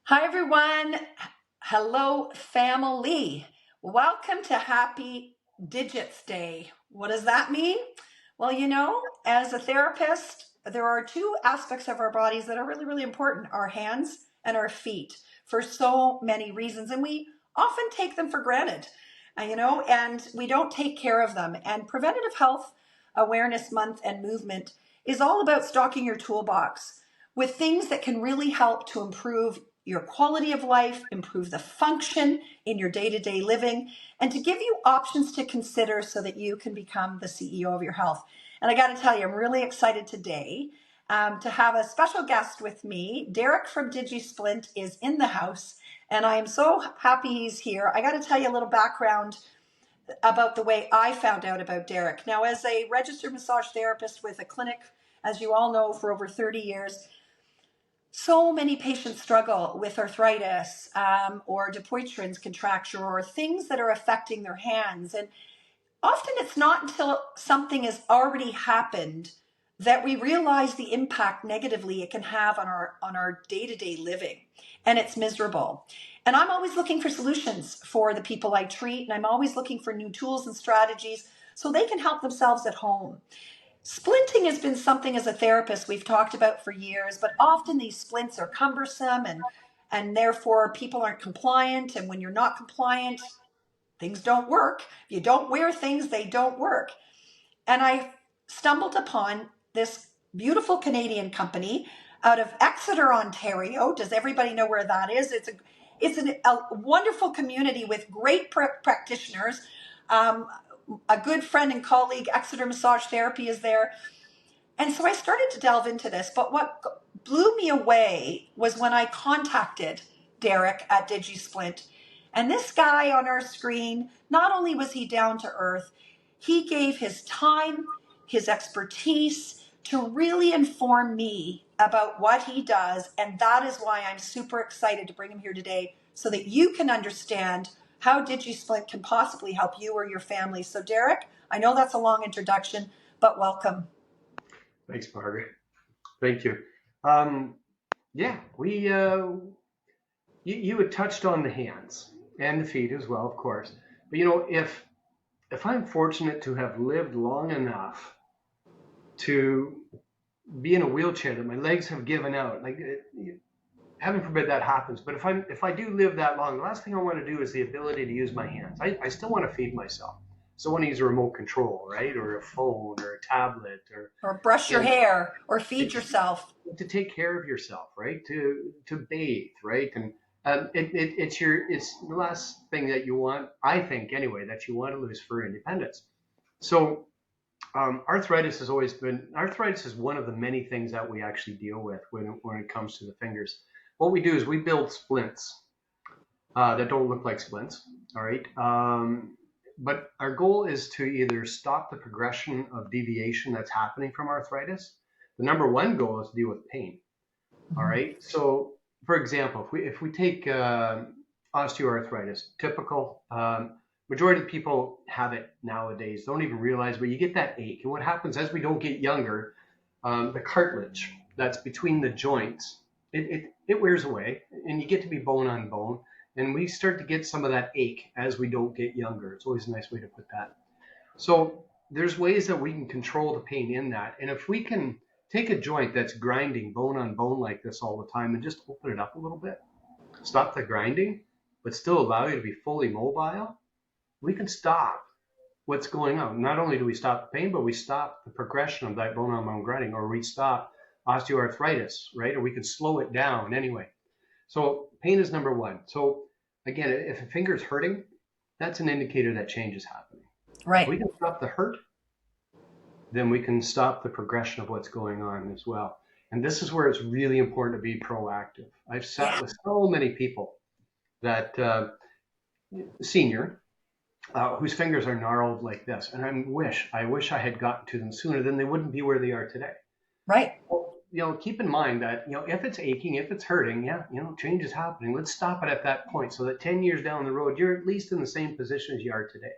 Hi, everyone. Hello, family. Welcome to Happy Digits Day. What does that mean? Well, as a therapist, there are two aspects of our bodies that are really, really important: our hands and our feet, for so many reasons. And we often take them for granted, and we don't take care of them. And Preventative Health Awareness Month and Movement is all about stocking your toolbox with things that can really help to improve your quality of life, improve the function in your day to day living, and to give you options to consider so that you can become the CEO of your health. And I got to tell you, I'm really excited today to have a special guest with me. Derek from DigiSplint is in the house, and I am so happy he's here. I got to tell you a little background about the way I found out about Derek. Now, as a registered massage therapist with a clinic, as you all know, for over 30 years, so many patients struggle with arthritis or Dupuytren's contracture or things that are affecting their hands. And often it's not until something has already happened that we realize the impact negatively it can have on our day-to-day living, and it's miserable. And I'm always looking for solutions for the people I treat, and I'm always looking for new tools and strategies so they can help themselves at home. Splinting has been something as a therapist we've talked about for years, but often these splints are cumbersome and therefore people aren't compliant. And when you're not compliant, things don't work. If you don't wear things, they don't work. And I stumbled upon this beautiful Canadian company out of Exeter, Ontario. Does everybody know where that is? It's a wonderful community with great practitioners. Um, a good friend and colleague, Exeter Massage Therapy, is there. And so I started to delve into this. But what blew me away was when I contacted Derek at DigiSplint. And this guy on our screen, not only was he down to earth, he gave his time, his expertise to really inform me about what he does. And that is why I'm super excited to bring him here today so that you can understand how DigiSplint can possibly help you or your family. So, Derek, I know that's a long introduction, but welcome. Thanks, Margaret. Thank you. Um, yeah, you had touched on the hands and the feet as well, of course. But if I'm fortunate to have lived long enough to be in a wheelchair that my legs have given out, heaven forbid that happens. But if I do live that long, the last thing I want to do is the ability to use my hands. I still want to feed myself. So I want to use a remote control, right, or a phone, or a tablet, or Or brush your and hair or feed it, yourself. to take care of yourself, right? To bathe, right? And it's the last thing that you want, I think, anyway, that you want to lose for independence. So arthritis is one of the many things that we actually deal with when it comes to the fingers. What we do is we build splints that don't look like splints, all right. But our goal is to either stop the progression of deviation that's happening from arthritis. The number one goal is to deal with pain. All Mhm. right. So, for example, if we take osteoarthritis, typical, majority of people have it nowadays. Don't even realize, but you get that ache. And what happens as we don't get younger, the cartilage that's between the joints, it wears away, and you get to be bone on bone. And we start to get some of that ache as we don't get younger. It's always a nice way to put that. So there's ways that we can control the pain in that. And if we can take a joint that's grinding bone on bone like this all the time and just open it up a little bit, stop the grinding, but still allow you to be fully mobile, we can stop what's going on. Not only do we stop the pain, but we stop the progression of that bone on bone grinding, or we stop osteoarthritis, right? Or we can slow it down anyway. So pain is number one. So again, if a finger is hurting, that's an indicator that change is happening. If Right. we can stop the hurt, then we can stop the progression of what's going on as well. And this is where it's really important to be proactive. I've sat Yeah. with so many people that senior whose fingers are gnarled like this, and I wish I had gotten to them sooner. Then they wouldn't be where they are today. Right. Well, keep in mind that if it's aching, if it's hurting, yeah, change is happening. Let's stop it at that point, so that 10 years down the road, you're at least in the same position as you are today.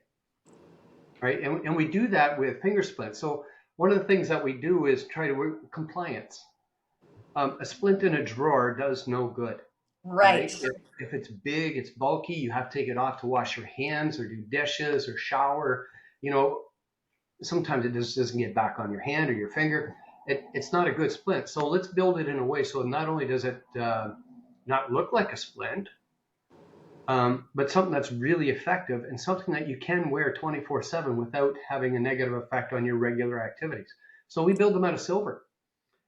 Right? And we do that with finger splints. So one of the things that we do is try to work compliance. A splint in a drawer does no good. Right. right? If it's big, it's bulky, you have to take it off to wash your hands or do dishes or shower. You know, sometimes it just doesn't get back on your hand or your finger. It's not a good splint. So let's build it in a way so not only does it not look like a splint, but something that's really effective and something that you can wear 24/7 without having a negative effect on your regular activities. So we build them out of silver.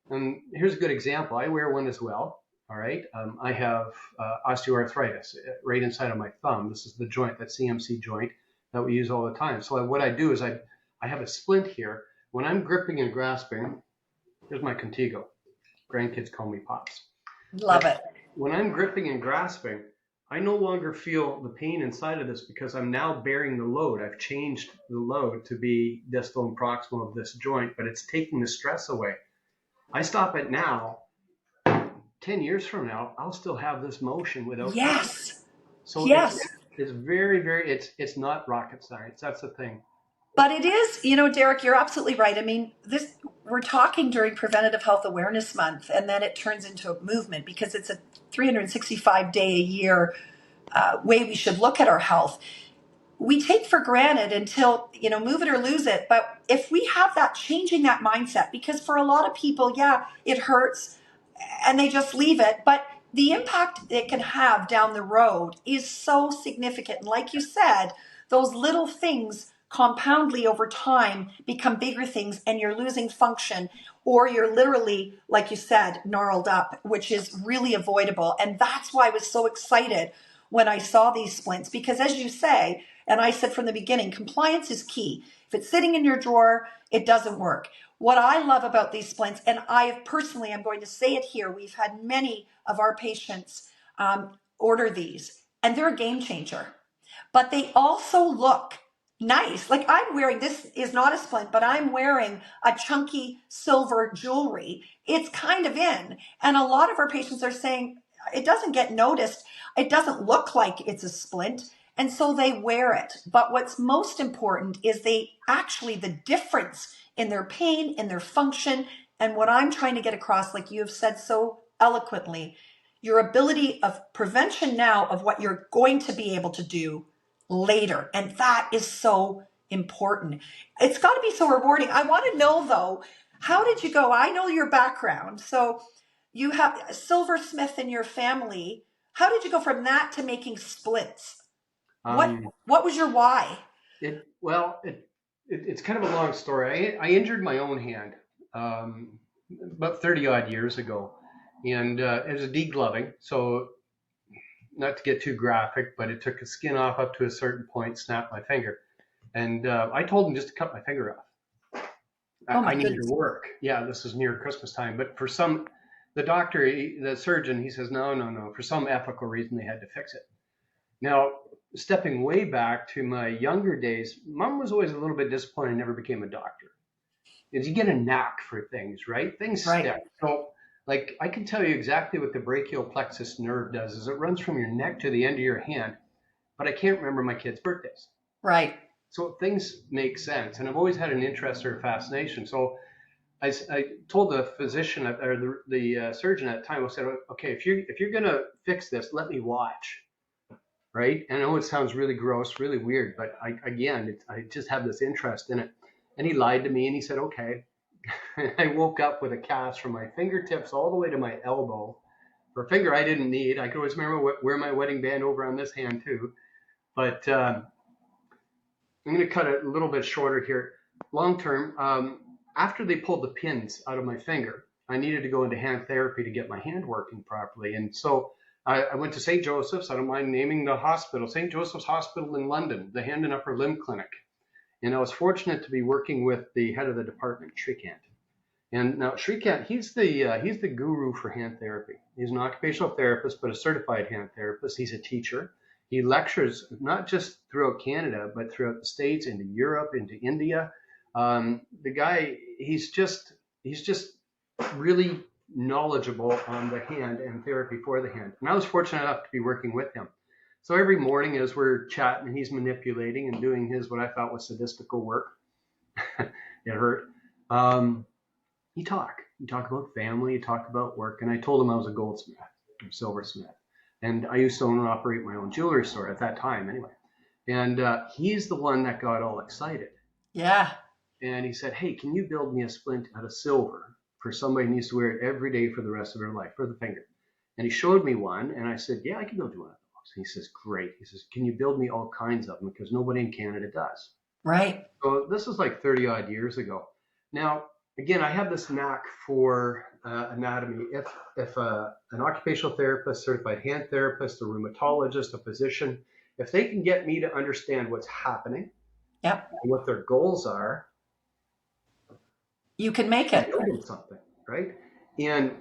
And here's a good example. I wear one as well. All right. I have osteoarthritis right inside of my thumb. This is the joint, that CMC joint that we use all the time. So what I do is I have a splint here. When I'm gripping and grasping, here's my Contigo. Grandkids call me Pops. Love it. When I'm gripping and grasping, I no longer feel the pain inside of this because I'm now bearing the load. I've changed the load to be distal and proximal of this joint, but it's taking the stress away. I stop it now. 10 years from now, I'll still have this motion without pain. Yes. So Yes. it's very, very, it's not rocket science. That's the thing. But it is, Derek, you're absolutely right. I mean, we're talking during Preventative Health Awareness Month, and then it turns into a movement because it's a 365-day a year way we should look at our health. We take for granted until, move it or lose it. But if we have that, changing that mindset, because for a lot of people, yeah, it hurts and they just leave it. But the impact it can have down the road is so significant. And like you said, those little things compoundly over time become bigger things, and you're losing function, or you're literally, like you said, gnarled up, which is really avoidable. And that's why I was so excited when I saw these splints, because as you say, and I said from the beginning, compliance is key. If it's sitting in your drawer, it doesn't work. What I love about these splints, and I personally, I'm going to say it here, we've had many of our patients order these, and they're a game changer. But they also look nice. Like I'm wearing, this is not a splint, but I'm wearing a chunky silver jewelry. It's kind of in. And a lot of our patients are saying it doesn't get noticed. It doesn't look like it's a splint. And so they wear it. But what's most important is the difference in their pain, in their function. And what I'm trying to get across, like you have said so eloquently, your ability of prevention now of what you're going to be able to do later. And that is so important. It's got to be so rewarding. I want to know though, how did you go? I know your background. So you have Silversmith in your family. How did you go from that to making splints? What was your why? It's kind of a long story. I injured my own hand about 30 odd years ago, and it was a degloving. So not to get too graphic, but it took the skin off up to a certain point, snapped my finger, and I told him just to cut my finger off. I needed to work. Yeah, this is near Christmas time, but the doctor, the surgeon, he says no. For some ethical reason, they had to fix it. Now, stepping way back to my younger days, Mom was always a little bit disappointed I never became a doctor. Because you get a knack for things, right? Things stick. So, like, I can tell you exactly what the brachial plexus nerve does is it runs from your neck to the end of your hand, but I can't remember my kids' birthdays. Right. So things make sense. And I've always had an interest or a fascination. So I told the physician or the surgeon at the time, I said, okay, if you're going to fix this, let me watch. Right? And I know it sounds really gross, really weird, but I just have this interest in it. And he lied to me and he said, okay. I woke up with a cast from my fingertips all the way to my elbow for a finger I didn't need. I could always remember wear my wedding band over on this hand too. But I'm going to cut it a little bit shorter here. Long term, after they pulled the pins out of my finger, I needed to go into hand therapy to get my hand working properly. And so I went to St. Joseph's. I don't mind naming the hospital, St. Joseph's Hospital in London, the Hand and Upper Limb Clinic. And I was fortunate to be working with the head of the department, Shrikant. And now Shrikant, he's the guru for hand therapy. He's an occupational therapist, but a certified hand therapist. He's a teacher. He lectures not just throughout Canada, but throughout the States, into Europe, into India. The guy, he's just really knowledgeable on the hand and therapy for the hand. And I was fortunate enough to be working with him. So every morning as we're chatting, he's manipulating and doing his, what I thought was sadistical work. It hurt. You talk about family, you talk about work. And I told him I was a goldsmith, or silversmith. And I used to own and operate my own jewelry store at that time anyway. And he's the one that got all excited. Yeah. And he said, hey, can you build me a splint out of silver for somebody who needs to wear it every day for the rest of their life, for the finger? And he showed me one, and I said, yeah, I can build you one of those. And he says, great. He says, can you build me all kinds of them? Because nobody in Canada does. Right. So this is like 30 odd years ago. Now, again, I have this knack for anatomy. If an occupational therapist, certified hand therapist, a rheumatologist, a physician, if they can get me to understand what's happening, Yep, and what their goals are, you can make it. building something, right? And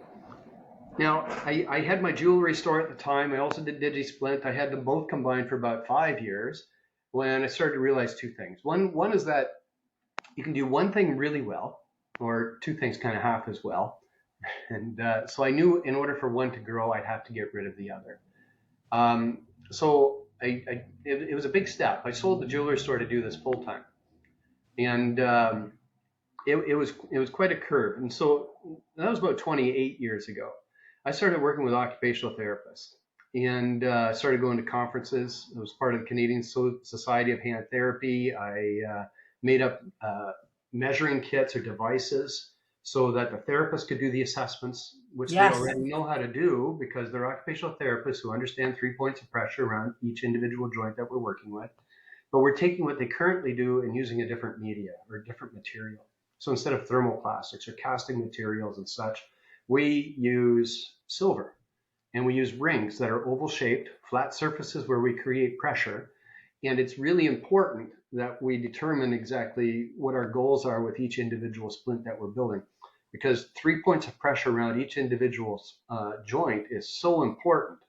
now I had my jewelry store at the time. I also did DigiSplint. I had them both combined for about 5 years when I started to realize two things. One is that you can do one thing really well, or two things kind of half as well. And so I knew in order for one to grow, I'd have to get rid of the other. So it was a big step. I sold the jewelry store to do this full time, and it was quite a curve. And so that was about 28 years ago. I started working with occupational therapists and started going to conferences. I was part of the Canadian Society of Hand Therapy. I made up measuring kits or devices so that the therapist could do the assessments, which Yes. they already know how to do because they're occupational therapists who understand 3 points of pressure around each individual joint that we're working with. But we're taking what they currently do and using a different media or a different material. So instead of thermoplastics or casting materials and such, we use silver, and we use rings that are oval shaped, flat surfaces where we create pressure. And it's really important that we determine exactly what our goals are with each individual splint that we're building, because 3 points of pressure around each individual joint is so important.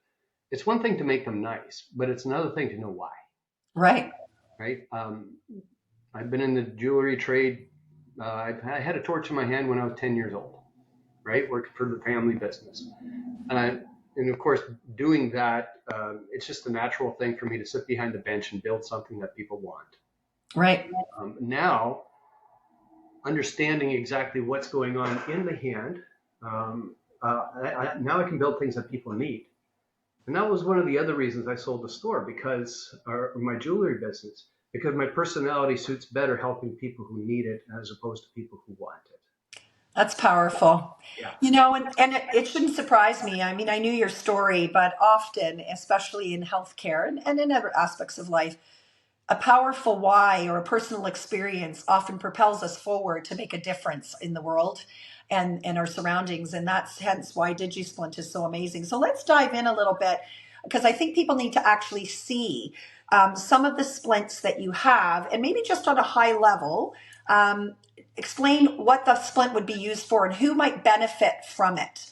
It's one thing to make them nice, but it's another thing to know why. Right. Right. I've been in the jewelry trade. I had a torch in my hand when I was 10 years old, right? Working for the family business. And of course, doing that, it's just a natural thing for me to sit behind the bench and build something that people want. Right. Now, understanding exactly what's going on in the hand, now I can build things that people need. And that was one of the other reasons I sold the store, or my jewelry business, because my personality suits better helping people who need it as opposed to people who want it. That's powerful. Yeah. You know, and it shouldn't surprise me. I mean, I knew your story, but often, especially in healthcare and in other aspects of life, a powerful why or a personal experience often propels us forward to make a difference in the world and our surroundings. And that's hence why DigiSplint is so amazing. So let's dive in a little bit, because I think people need to actually see some of the splints that you have, and maybe just on a high level, explain what the splint would be used for and who might benefit from it.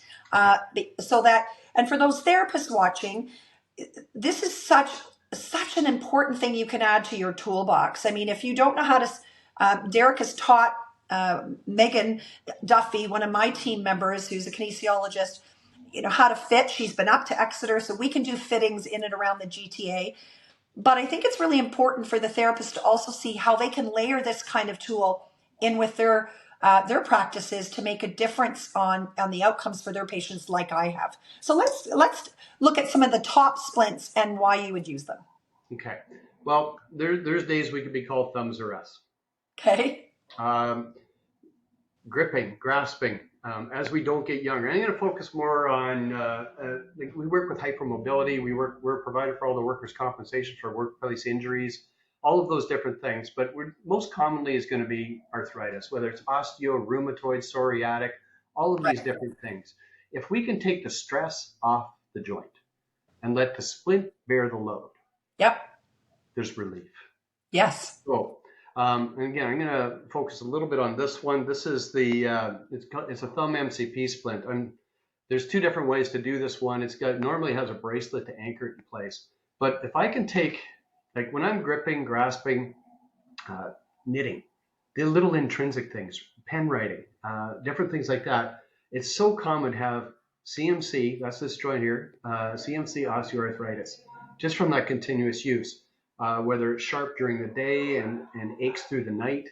So that, and for those therapists watching, this is such an important thing you can add to your toolbox. I mean, if you don't know how to, Derek has taught Megan Duffy, one of my team members, who's a kinesiologist, you know, how to fit. She's been up to Exeter, so we can do fittings in and around the GTA. But I think it's really important for the therapist to also see how they can layer this kind of tool in with their practices to make a difference on the outcomes for their patients, like I have. So let's look at some of the top splints and why you would use them. Okay. Well, there's days we could be called thumbs or us. Okay. Gripping, grasping, as we don't get younger. I'm going to focus more on, we work with hypermobility. We're a provider for all the workers' compensation for workplace injuries, all of those different things. But most commonly is going to be arthritis, whether it's osteo, rheumatoid, psoriatic, all of these different things. If we can take the stress off the joint and let the splint bear the load, Yep. there's relief. Yes. So, and again, I'm going to focus a little bit on this one. This is the it's a thumb MCP splint. And there's two different ways to do this one. Normally has a bracelet to anchor it in place. But if I can take, like when I'm gripping, grasping, knitting, the little intrinsic things, pen writing, different things like that, it's so common to have CMC, that's this joint here, CMC osteoarthritis, just from that continuous use. Whether it's sharp during the day and aches through the night.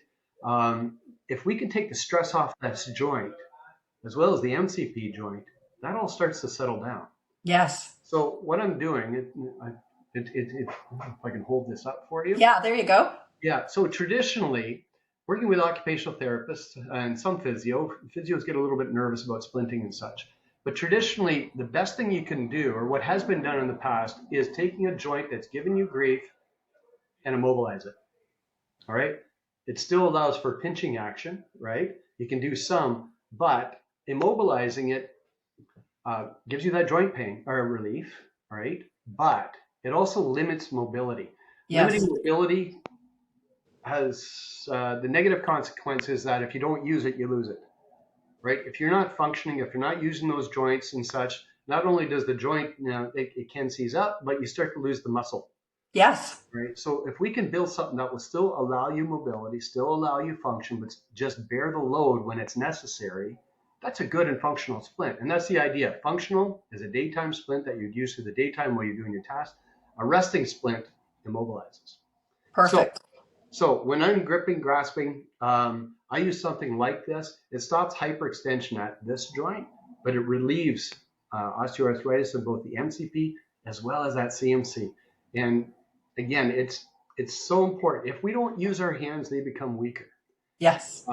If we can take the stress off that joint, as well as the MCP joint, that all starts to settle down. Yes. So what I'm doing, if I can hold this up for you. Yeah, there you go. Yeah. So traditionally, working with occupational therapists and some physios get a little bit nervous about splinting and such. But traditionally, the best thing you can do, or what has been done in the past, is taking a joint that's given you grief and immobilize it. All right. It still allows for pinching action, right? You can do some, but immobilizing it gives you that joint pain or relief, right? But it also limits mobility. Yes. Limiting mobility has the negative consequences that if you don't use it, you lose it, right? If you're not functioning, if you're not using those joints and such, not only does the joint, it can seize up, but you start to lose the muscle, Yes. right? So if we can build something that will still allow you mobility, still allow you function, but just bear the load when it's necessary, that's a good and functional splint. And that's the idea. Functional is a daytime splint that you'd use for the daytime while you're doing your task. A resting splint immobilizes. So Perfect. So when I'm gripping, grasping, I use something like this. It stops hyperextension at this joint, but it relieves osteoarthritis in both the MCP as well as that CMC. And again, it's so important. If we don't use our hands, they become weaker. Yes.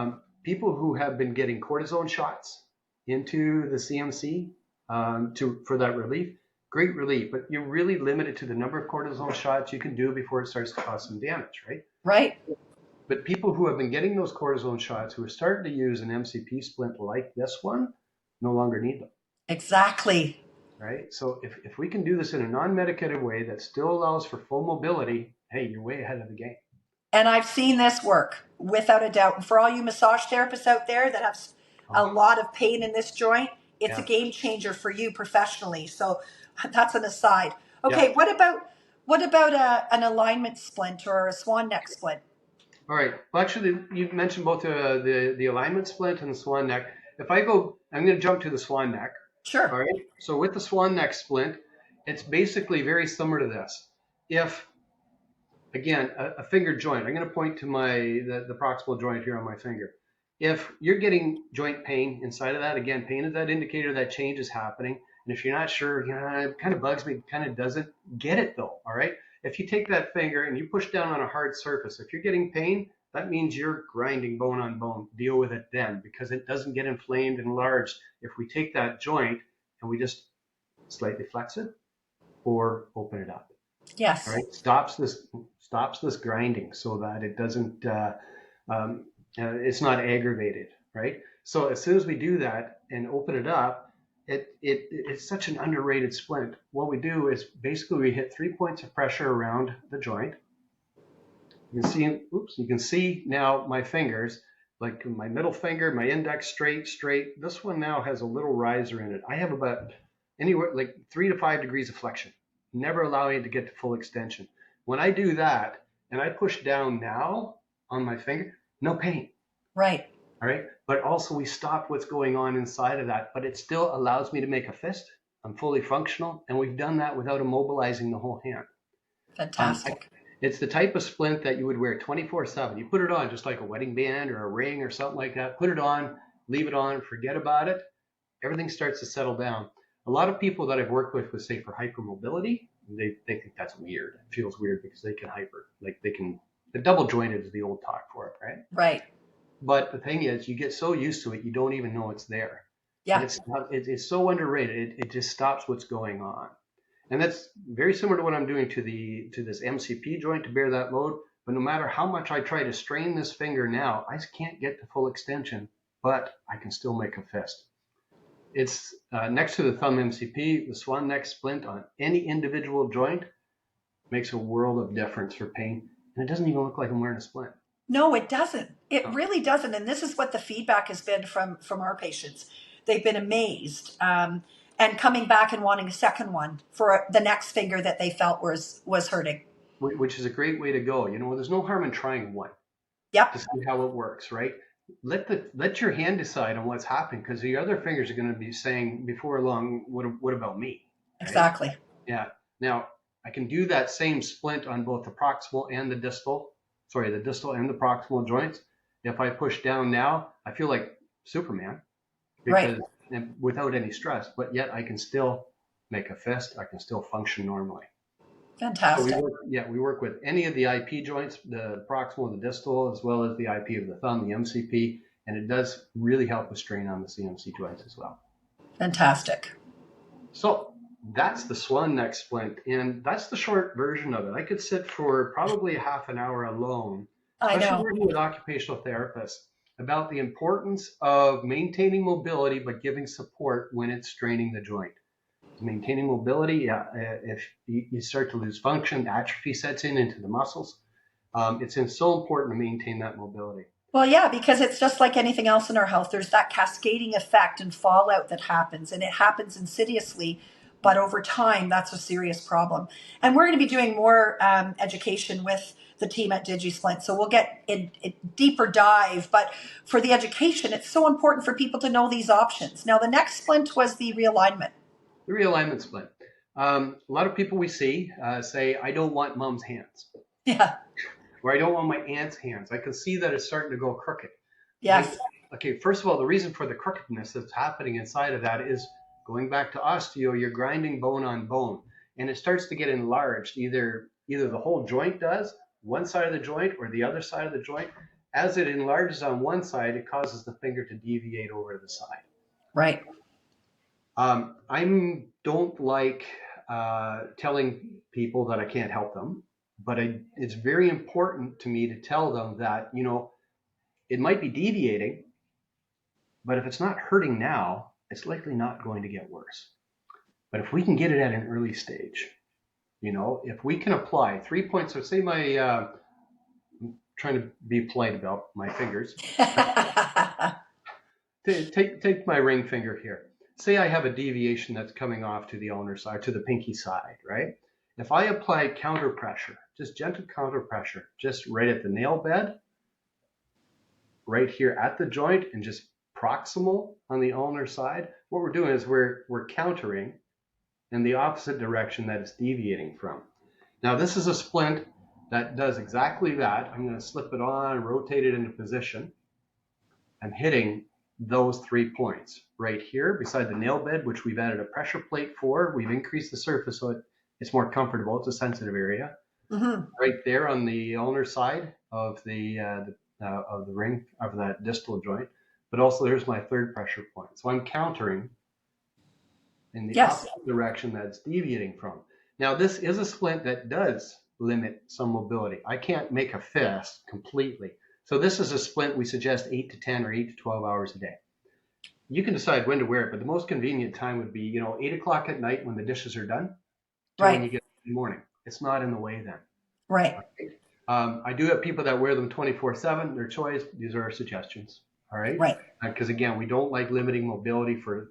People who have been getting cortisone shots into the CMC for that relief, great relief, but you're really limited to the number of cortisone shots you can do before it starts to cause some damage, right? Right. But people who have been getting those cortisone shots, who are starting to use an MCP splint like this one, no longer need them. Exactly. Right? So if we can do this in a non-medicated way that still allows for full mobility, hey, you're way ahead of the game. And I've seen this work without a doubt. And for all you massage therapists out there that have a lot of pain in this joint, it's a game changer for you professionally. So that's an aside. Okay, Yeah. what about an alignment splint or a swan neck splint? All right. Well, actually, you mentioned both the alignment splint and the swan neck. If I go, I'm going to jump to the swan neck. Sure. All right. So with the swan neck splint, it's basically very similar to this. If again, a finger joint. I'm going to point to the proximal joint here on my finger. If you're getting joint pain inside of that, again, pain is that indicator that change is happening. And if you're not sure, it kind of bugs me, it kind of doesn't get it though. All right. If you take that finger and you push down on a hard surface, if you're getting pain, that means you're grinding bone on bone. Deal with it then, because it doesn't get inflamed and enlarged if we take that joint and we just slightly flex it or open it up. Yes. All right, stops this grinding so that it doesn't it's not aggravated, right? So as soon as we do that and open it up, it's such an underrated splint. What we do is basically we hit 3 points of pressure around the joint. You can see now my fingers, like my middle finger, my index straight. This one now has a little riser in it. I have about anywhere like 3 to 5 degrees of flexion, never allowing it to get to full extension. When I do that and I push down now on my finger, no pain. Right. All right. But also we stop what's going on inside of that, but it still allows me to make a fist. I'm fully functional. And we've done that without immobilizing the whole hand. Fantastic. It's the type of splint that you would wear 24/7. You put it on just like a wedding band or a ring or something like that. Put it on, leave it on, forget about it. Everything starts to settle down. A lot of people that I've worked with say for hypermobility, they think that's weird. It feels weird because they can the double jointed is the old talk for it, right? Right. But the thing is, you get so used to it, you don't even know it's there. Yeah. It's so underrated. It just stops what's going on. And that's very similar to what I'm doing to this MCP joint to bear that load. But no matter how much I try to strain this finger now, I can't get to full extension, but I can still make a fist. It's next to the thumb MCP, the swan neck splint on any individual joint makes a world of difference for pain. And it doesn't even look like I'm wearing a splint. No, it doesn't. It really doesn't. And this is what the feedback has been from our patients. They've been amazed. And coming back and wanting a second one for the next finger that they felt was hurting. Which is a great way to go. There's no harm in trying one. Yep. To see how it works, right? Let your hand decide on what's happening, because the other fingers are going to be saying before long, what about me? Right? Exactly. Yeah. Now I can do that same splint on both the proximal and the distal and the proximal joints. If I push down now, I feel like Superman, because without any stress, but yet I can still make a fist, I can still function normally. So Fantastic. we work with any of the IP joints, the proximal, the distal, as well as the IP of the thumb, the MCP, and it does really help with strain on the CMC joints as well. Fantastic. So that's the Swan neck splint, and that's the short version of it. I could sit for probably a half an hour alone, I especially know. working with occupational therapists, about the importance of maintaining mobility but giving support when it's straining the joint. Maintaining mobility, if you start to lose function, atrophy sets in into the muscles. It's so important to maintain that mobility. Well, yeah, because it's just like anything else in our health. There's that cascading effect and fallout that happens, and it happens insidiously, but over time, that's a serious problem. And we're going to be doing more education with the team at DigiSplint, so we'll get a deeper dive. But for the education, it's so important for people to know these options. Now, the next splint was the realignment. The realignment splint. A lot of people we see say, I don't want mom's hands. Yeah. Or I don't want my aunt's hands. I can see that it's starting to go crooked. Yes. Okay, first of all, the reason for the crookedness that's happening inside of that is going back to osteo, you're grinding bone on bone. And it starts to get enlarged. Either the whole joint does, one side of the joint or the other side of the joint. As it enlarges on one side, it causes the finger to deviate over to the side. Right. I don't like telling people that I can't help them, but it's very important to me to tell them that, it might be deviating, but if it's not hurting now, it's likely not going to get worse. But if we can get it at an early stage, if we can apply 3 points, so say I'm trying to be polite about my fingers. Take my ring finger here. Say I have a deviation that's coming off to the ulnar side, to the pinky side, right? If I apply counter pressure, just gentle counter pressure, just right at the nail bed, right here at the joint, and just proximal on the ulnar side, what we're doing is we're countering in the opposite direction that it's deviating from. Now, this is a splint that does exactly that. I'm going to slip it on, rotate it into position. I'm hitting those 3 points right here beside the nail bed, which we've added a pressure plate for. We've increased the surface so it's more comfortable. It's a sensitive area. Mm-hmm. Right there on the ulnar side of the ring of that distal joint. But also there's my third pressure point. So I'm countering in the opposite direction that it's deviating from. Now, this is a splint that does limit some mobility. I can't make a fist completely. So this is a splint we suggest 8 to 10 or 8 to 12 hours a day. You can decide when to wear it, but the most convenient time would be, 8 o'clock at night when the dishes are done, right, when you get up in the morning. It's not in the way then. Right. I do have people that wear them 24/7. Their choice. These are our suggestions. All right. Right. Because again, we don't like limiting mobility for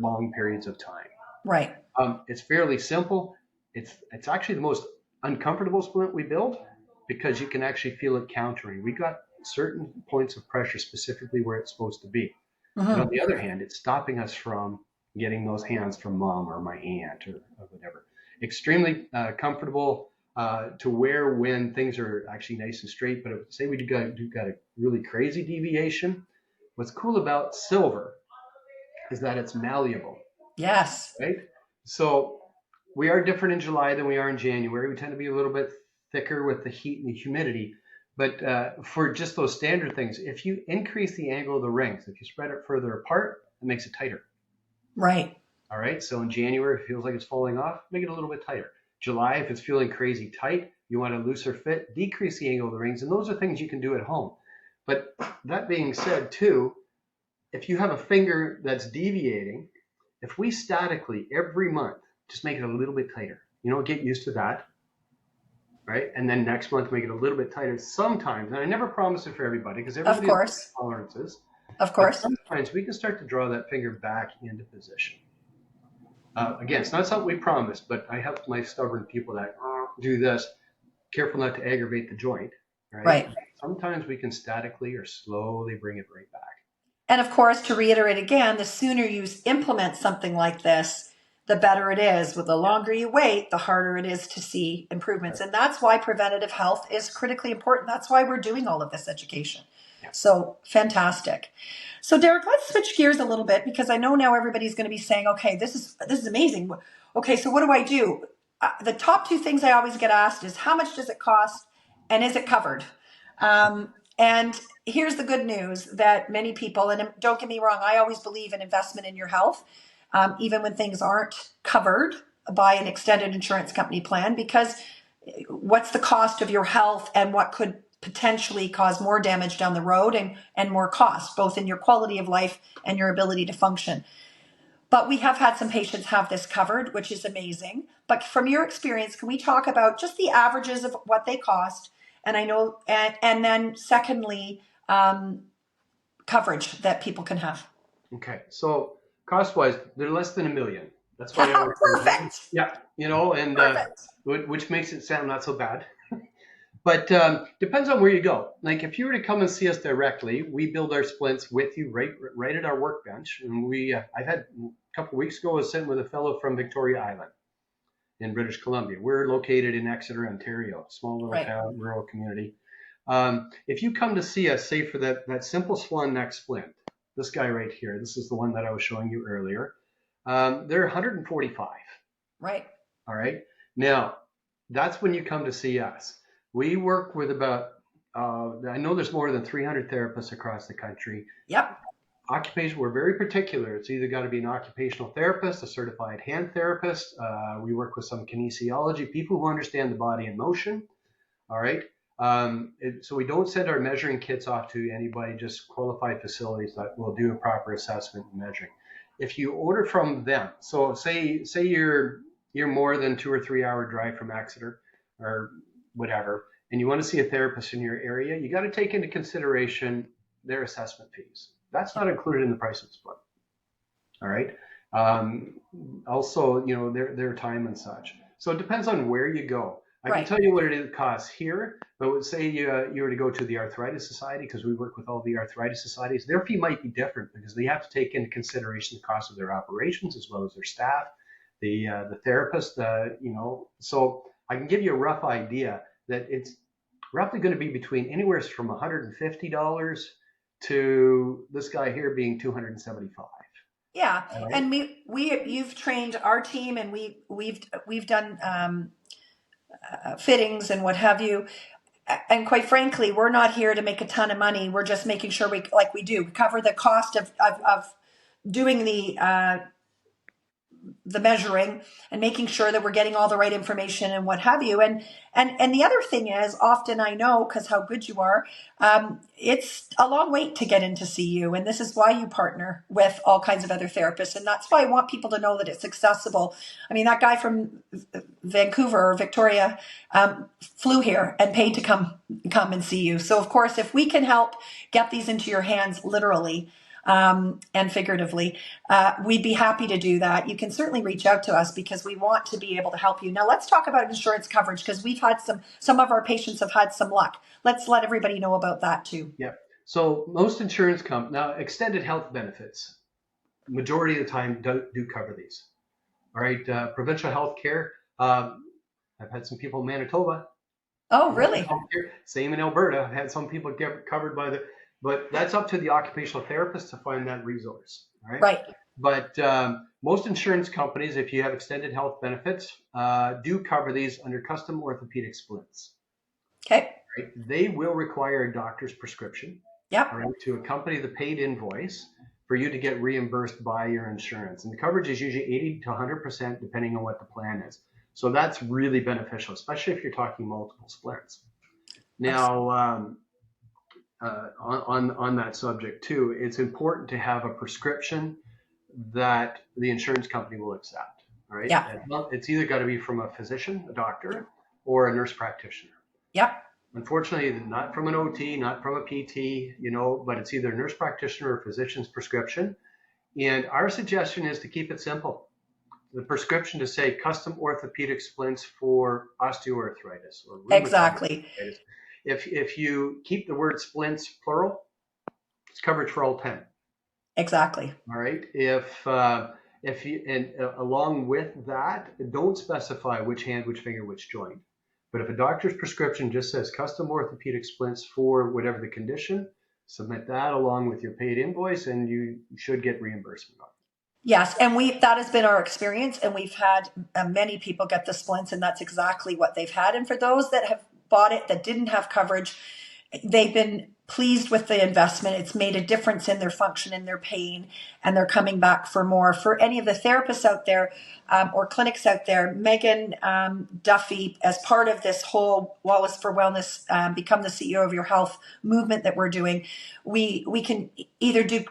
long periods of time. Right. It's fairly simple. It's actually the most uncomfortable splint we build because you can actually feel it countering. We got certain points of pressure specifically where it's supposed to be. Mm-hmm. But on the other hand, it's stopping us from getting those hands from mom or my aunt or whatever. Extremely comfortable to wear when things are actually nice and straight. But if, say we got a really crazy deviation, what's cool about silver is that it's malleable. Yes. Right? So we are different in July than we are in January. We tend to be a little bit thicker with the heat and the humidity. But for just those standard things, if you increase the angle of the rings, if you spread it further apart, it makes it tighter. Right. All right. So in January, if it feels like it's falling off, make it a little bit tighter. July, if it's feeling crazy tight, you want a looser fit, decrease the angle of the rings. And those are things you can do at home. But that being said, too, if you have a finger that's deviating, if we statically every month just make it a little bit tighter, get used to that. Right? And then next month, make it a little bit tighter. Sometimes, and I never promise it for everybody because everybody has tolerances. Of course. But sometimes we can start to draw that finger back into position. Again, it's not something we promise, but I have my stubborn people that do this. Careful not to aggravate the joint. Right? Sometimes we can statically or slowly bring it right back. And of course, to reiterate again, the sooner you implement something like this, the better it is. With the longer you wait, the harder it is to see improvements. And that's why preventative health is critically important. That's why we're doing all of this education. Yeah. So fantastic. So Derek, let's switch gears a little bit because I know now everybody's going to be saying, okay, this is amazing. Okay, so what do I do? The top two things I always get asked is how much does it cost and is it covered? And here's the good news that many people, and don't get me wrong, I always believe in investment in your health, even when things aren't covered by an extended insurance company plan, because what's the cost of your health and what could potentially cause more damage down the road and more cost, both in your quality of life and your ability to function. But we have had some patients have this covered, which is amazing. But from your experience, can we talk about just the averages of what they cost? And I know, and then secondly, coverage that people can have. Okay, so cost-wise, they're less than $1 million. That's why I always Perfect. yeah, you know, and Perfect. which makes it sound not so bad. But depends on where you go. Like if you were to come and see us directly, we build our splints with you right at our workbench. And I've had a couple of weeks ago, I was sitting with a fellow from Victoria Island in British Columbia. We're located in Exeter, Ontario, small little town, rural community. If you come to see us, say for that simple Swan neck splint, this guy right here, this is the one that I was showing you earlier. They're 145. Right. All right. Now, that's when you come to see us. We work with about, I know there's more than 300 therapists across the country. Yep. Occupation, we're very particular. It's either got to be an occupational therapist, a certified hand therapist. We work with some kinesiology, people who understand the body in motion. All right. So we don't send our measuring kits off to anybody, just qualified facilities that will do a proper assessment and measuring. If you order from them, so say you're more than 2 or 3 hour drive from Exeter or whatever, and you want to see a therapist in your area, you got to take into consideration their assessment fees. That's not included in the price of the split. All right. Also, you know, their time and such. So it depends on where you go. I can tell you what it costs here, but say you were to go to the Arthritis Society, because we work with all the arthritis societies, their fee might be different because they have to take into consideration the cost of their operations as well as their staff, the therapist, you know. So I can give you a rough idea that it's roughly going to be between anywhere from $150 to this guy here being $275. Yeah, right. And you've trained our team, and we've done fittings and what have you. And quite frankly, we're not here to make a ton of money. We're just making sure we cover the cost of doing the measuring and making sure that we're getting all the right information and what have you. And the other thing is, often I know, because how good you are, it's a long wait to get in to see you. And this is why you partner with all kinds of other therapists. And that's why I want people to know that it's accessible. I mean, that guy from Vancouver or Victoria flew here and paid to come and see you. So of course, if we can help get these into your hands, literally, and figuratively, we'd be happy to do that. You can certainly reach out to us because we want to be able to help you. Now let's talk about insurance coverage, because we've had some of our patients have had some luck. Let's let everybody know about that too. Yeah. So most insurance companies, now extended health benefits, majority of the time do cover these. All right. Provincial health care. I've had some people in Manitoba. Oh, really? Same in Alberta. I've had some people get covered by but that's up to the occupational therapist to find that resource. All right. Right. But most insurance companies, if you have extended health benefits, do cover these under custom orthopedic splints. Okay. Right? They will require a doctor's prescription. Yep. Right, to accompany the paid invoice for you to get reimbursed by your insurance. And the coverage is usually 80 to 100% depending on what the plan is. So that's really beneficial, especially if you're talking multiple splints. Now, on that subject too, it's important to have a prescription that the insurance company will accept. Right? Yeah. It's either got to be from a physician, a doctor, or a nurse practitioner. Yep. Unfortunately, not from an OT, not from a PT, you know, but it's either a nurse practitioner or physician's prescription. And our suggestion is to keep it simple. The prescription to say custom orthopedic splints for osteoarthritis or rheumatoid exactly. arthritis. If you keep the word splints plural, it's coverage for all 10. Exactly. All right. If you, and along with that, don't specify which hand, which finger, which joint. But if a doctor's prescription just says custom orthopedic splints for whatever the condition, submit that along with your paid invoice and you should get reimbursement on it. Yes, and that has been our experience, and we've had many people get the splints, and that's exactly what they've had. And for those that have bought it that didn't have coverage, they've been pleased with the investment. It's made a difference in their function and their pain, and they're coming back for more. For any of the therapists out there or clinics out there, Megan Duffy, as part of this whole Wallace for Wellness, become the CEO of your health movement that we're doing, we can either do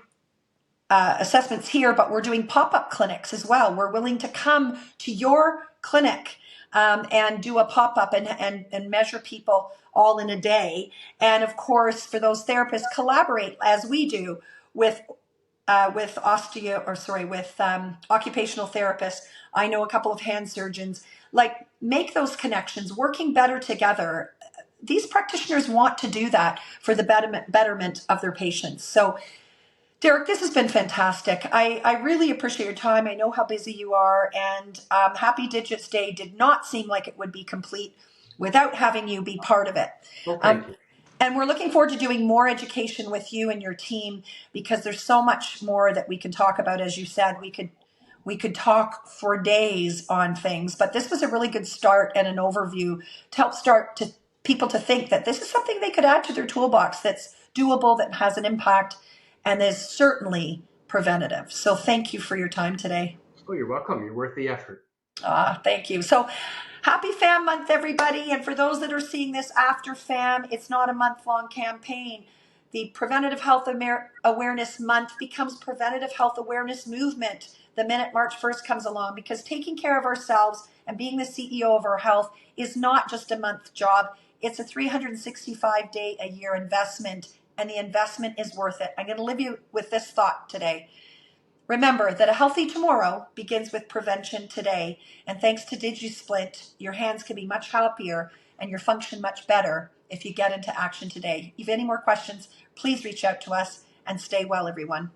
assessments here, but we're doing pop-up clinics as well. We're willing to come to your clinic and do a pop-up and measure people all in a day. And of course, for those therapists, collaborate as we do with occupational therapists. I know a couple of hand surgeons. Like, make those connections, working better together. These practitioners want to do that for the betterment of their patients. So Derek, this has been fantastic. I really appreciate your time. I know how busy you are, and Happy Digits Day did not seem like it would be complete without having you be part of it. Well, thank you. And we're looking forward to doing more education with you and your team, because there's so much more that we can talk about. As you said, we could talk for days on things, but this was a really good start and an overview to help start to people to think that this is something they could add to their toolbox that's doable, that has an impact, and is certainly preventative. So thank you for your time today. Oh, you're welcome. You're worth the effort. Thank you. So happy FAM month, everybody. And for those that are seeing this after FAM, it's not a month-long campaign. The Preventative Health Awareness Month becomes Preventative Health Awareness Movement the minute March 1st comes along, because taking care of ourselves and being the CEO of our health is not just a month job. It's a 365-day-a-year investment, and the investment is worth it. I'm going to leave you with this thought today. Remember that a healthy tomorrow begins with prevention today. And thanks to DigiSplint, your hands can be much happier and your function much better if you get into action today. If you have any more questions, please reach out to us, and stay well, everyone.